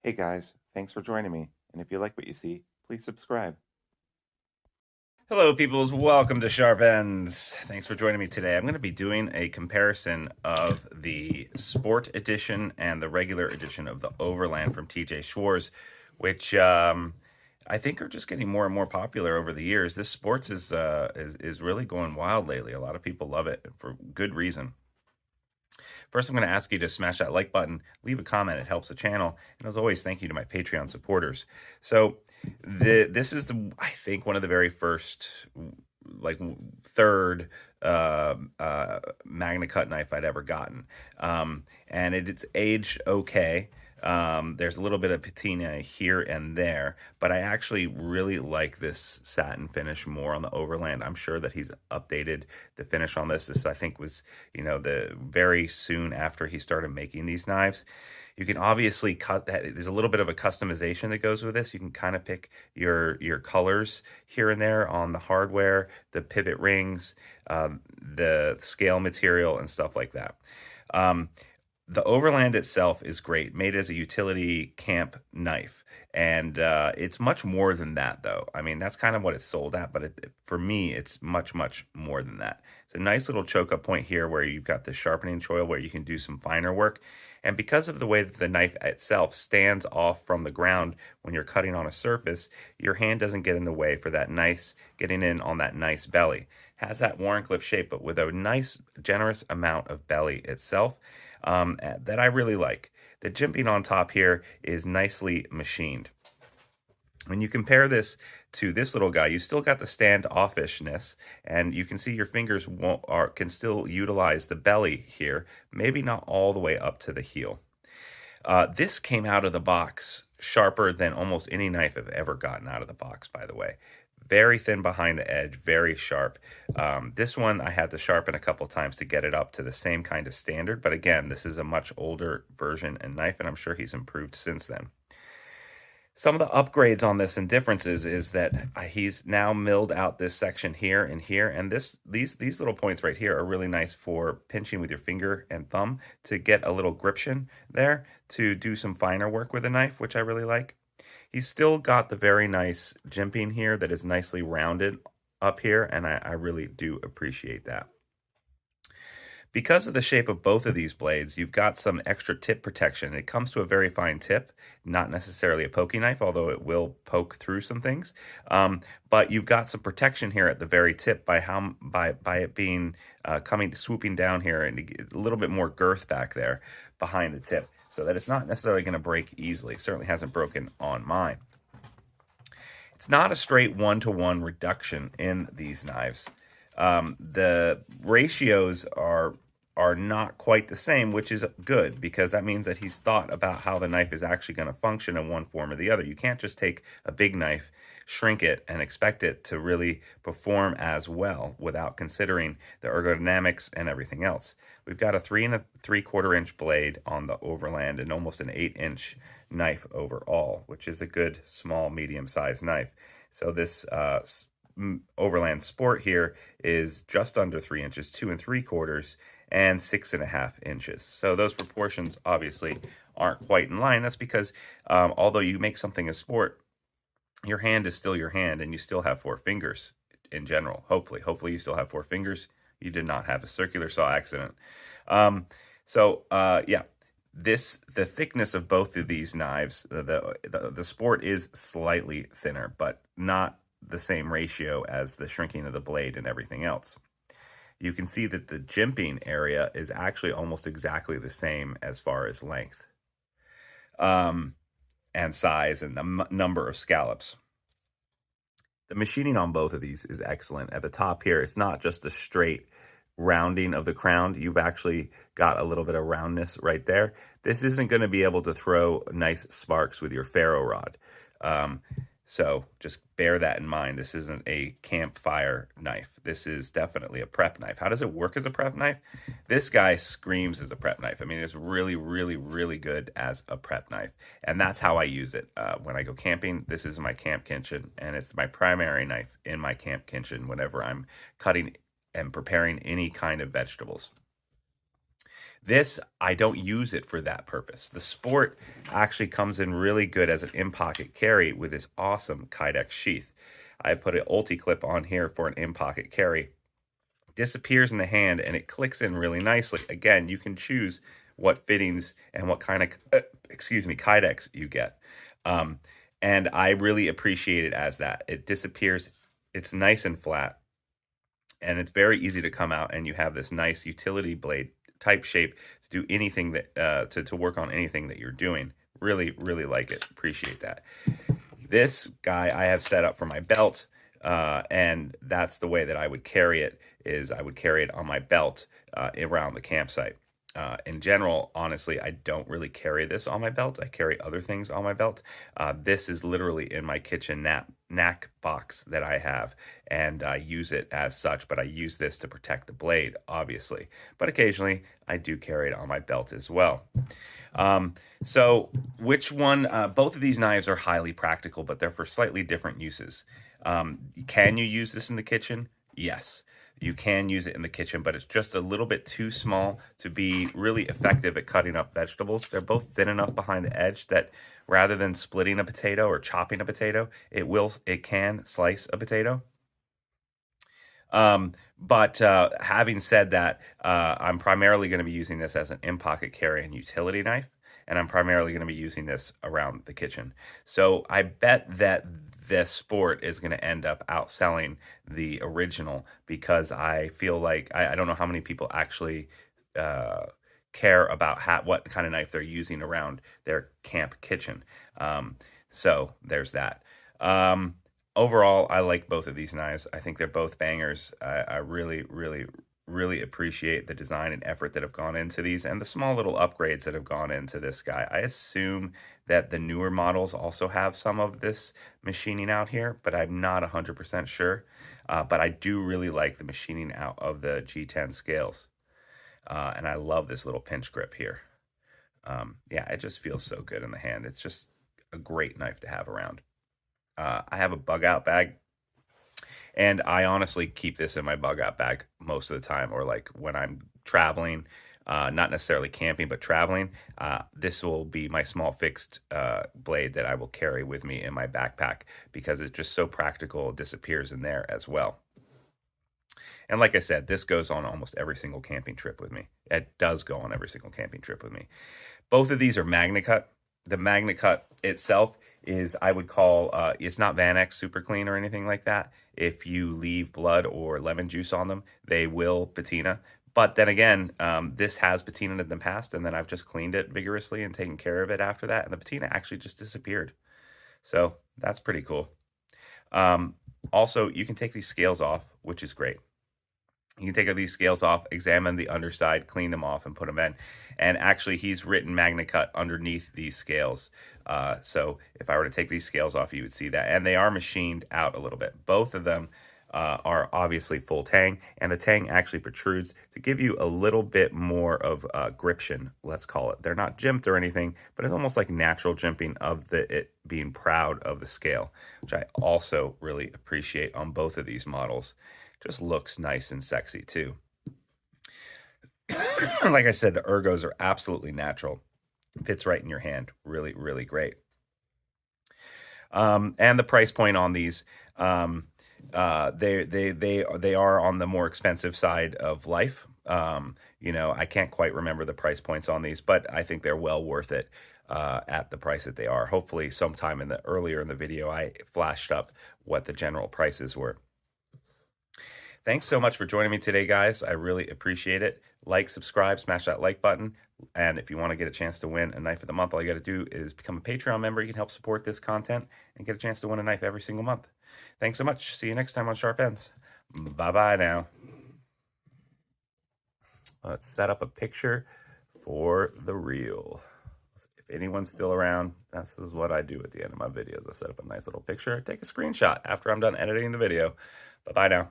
Hey guys, thanks for joining me. And if you like what you see, please subscribe. Hello, peoples. Welcome to Sharp Ends. Thanks for joining me today. I'm going to be doing a comparison of the Sport Edition and the regular edition of the Overland from TJ Schwarz, which I think are just getting more and more popular over the years. This sports is really going wild lately. A lot of people love it for good reason. First, I'm going to ask you to smash that like button, leave a comment. It helps the channel. And as always, thank you to my Patreon supporters. So, this is I think one of the very first, like third Magna Cut knife I'd ever gotten, and it's aged okay. There's a little bit of patina here and there, but I actually really like this satin finish more on the Overland. I'm sure that he's updated the finish on this. This, I think, was, the very soon after he started making these knives. You can obviously cut that. There's a little bit of a customization that goes with this. You can kind of pick your colors here and there on the hardware, the pivot rings, the scale material, and stuff like that. Um, the Overland itself is great, made as a utility camp knife. And it's much more than that, though. I mean, that's kind of what it's sold at, but for me, it's much, much more than that. It's a nice little choke-up point here where you've got the sharpening choil where you can do some finer work. And because of the way that the knife itself stands off from the ground when you're cutting on a surface, your hand doesn't get in the way for that nice, getting in on that nice belly. Has that Warncliffe shape, but with a nice, generous amount of belly itself that I really like. The jimping on top here is nicely machined. When you compare this to this little guy, you still got the standoffishness, and you can see your fingers can still utilize the belly here, maybe not all the way up to the heel. This came out of the box sharper than almost any knife I've ever gotten out of the box, by the way. Very thin behind the edge, very sharp. This one I had to sharpen a couple times to get it up to the same kind of standard. But again, this is a much older version and knife, and I'm sure he's improved since then. Some of the upgrades on this and differences is that he's now milled out this section here and here, and these little points right here are really nice for pinching with your finger and thumb to get a little gription there to do some finer work with a knife, which I really like. He's still got the very nice jimping here that is nicely rounded up here, and I really do appreciate that. Because of the shape of both of these blades, you've got some extra tip protection. It comes to a very fine tip, not necessarily a poking knife, although it will poke through some things. But you've got some protection here at the very tip by it being swooping down here and a little bit more girth back there behind the tip, so that it's not necessarily going to break easily. It certainly hasn't broken on mine. It's not a straight one-to-one reduction in these knives. The ratios are not quite the same, which is good because that means that he's thought about how the knife is actually going to function in one form or the other. You can't just take a big knife, shrink it, and expect it to really perform as well without considering the ergodynamics and everything else. We've got a 3 3/4 inch blade on the Overland and almost an 8-inch knife overall, which is a good small medium-sized knife. So this Overland Sport here is just under 3 inches, 2 3/4 and 6.5 inches. So those proportions obviously aren't quite in line. That's because although you make something a sport, your hand is still your hand, and you still have 4 fingers in general. Hopefully you still have 4 fingers. You did not have a circular saw accident. Yeah, the thickness of both of these knives, the Sport is slightly thinner, but not the same ratio as the shrinking of the blade and everything else. You can see that the jimping area is actually almost exactly the same as far as length and size and the number of scallops. The machining on both of these is excellent. At the top here, it's not just a straight rounding of the crown. You've actually got a little bit of roundness right there. This isn't going to be able to throw nice sparks with your ferro rod. So just bear that in mind. This isn't a campfire knife. This is definitely a prep knife. How does it work as a prep knife? This guy screams as a prep knife. I mean, it's really, really, really good as a prep knife. And that's how I use it. When I go camping, this is my camp kitchen, and it's my primary knife in my camp kitchen whenever I'm cutting and preparing any kind of vegetables. This, I don't use it for that purpose. The Sport actually comes in really good as an in-pocket carry with this awesome Kydex sheath. I've put an ulti clip on here for an in-pocket carry. Disappears in the hand and it clicks in really nicely. Again, you can choose what fittings and what kind of, Kydex you get. Um, and I really appreciate it as that. It disappears, it's nice and flat, and it's very easy to come out, and you have this nice utility blade type shape to do anything that, to work on anything that you're doing. Really, really like it. Appreciate that. This guy I have set up for my belt, and that's the way that I would carry it, is I would carry it on my belt around the campsite. In general, honestly, I don't really carry this on my belt. I carry other things on my belt. This is literally in my kitchen knack box that I have, and I use it as such, but I use this to protect the blade, obviously. But occasionally, I do carry it on my belt as well. So which one, both of these knives are highly practical, but they're for slightly different uses. Can you use this in the kitchen? Yes, you can use it in the kitchen, but it's just a little bit too small to be really effective at cutting up vegetables. They're both thin enough behind the edge that rather than splitting a potato or chopping a potato, it can slice a potato. But having said that, I'm primarily going to be using this as an in-pocket carry and utility knife, and I'm primarily going to be using this around the kitchen. So I bet that this Sport is going to end up outselling the original, because I feel like I don't know how many people actually care about what kind of knife they're using around their camp kitchen. So there's that. Overall, I like both of these knives. I think they're both bangers. I really, really, really appreciate the design and effort that have gone into these, and the small little upgrades that have gone into this guy. I assume that the newer models also have some of this machining out here, but I'm not 100% sure. But I do really like the machining out of the G10 scales. And I love this little pinch grip here. Yeah, it just feels so good in the hand. It's just a great knife to have around. I have a bug out bag, and I honestly keep this in my bug out bag most of the time, or like when I'm traveling, not necessarily camping, but traveling. This will be my small fixed blade that I will carry with me in my backpack, because it's just so practical. It disappears in there as well. And like I said, this goes on almost every single camping trip with me. It does go on every single camping trip with me. Both of these are MagnaCut. The MagnaCut itself is, I would call, it's not Vanex super clean or anything like that. If you leave blood or lemon juice on them, they will patina. But then again, this has patinaed in the past, and then I've just cleaned it vigorously and taken care of it after that, and the patina actually just disappeared. So that's pretty cool. Also, you can take these scales off, which is great. You can take these scales off, examine the underside, clean them off, and put them in. And actually, he's written MagnaCut underneath these scales. So if I were to take these scales off, you would see that. And they are machined out a little bit. Both of them are obviously full tang, and the tang actually protrudes to give you a little bit more of gription, let's call it. They're not jimped or anything, but it's almost like natural jimping of it being proud of the scale, which I also really appreciate on both of these models. Just looks nice and sexy too. Like I said, the ergos are absolutely natural. Fits right in your hand. Really, really great. And the price point on these, they are on the more expensive side of life. You know, I can't quite remember the price points on these, but I think they're well worth it at the price that they are. Hopefully, sometime earlier in the video, I flashed up what the general prices were. Thanks so much for joining me today, guys. I really appreciate it. Like, subscribe, smash that like button. And if you want to get a chance to win a knife of the month, all you got to do is become a Patreon member. You can help support this content and get a chance to win a knife every single month. Thanks so much. See you next time on Sharp Ends. Bye-bye now. Let's set up a picture for the reel. If anyone's still around, this is what I do at the end of my videos. I set up a nice little picture, take a screenshot after I'm done editing the video. Bye-bye now.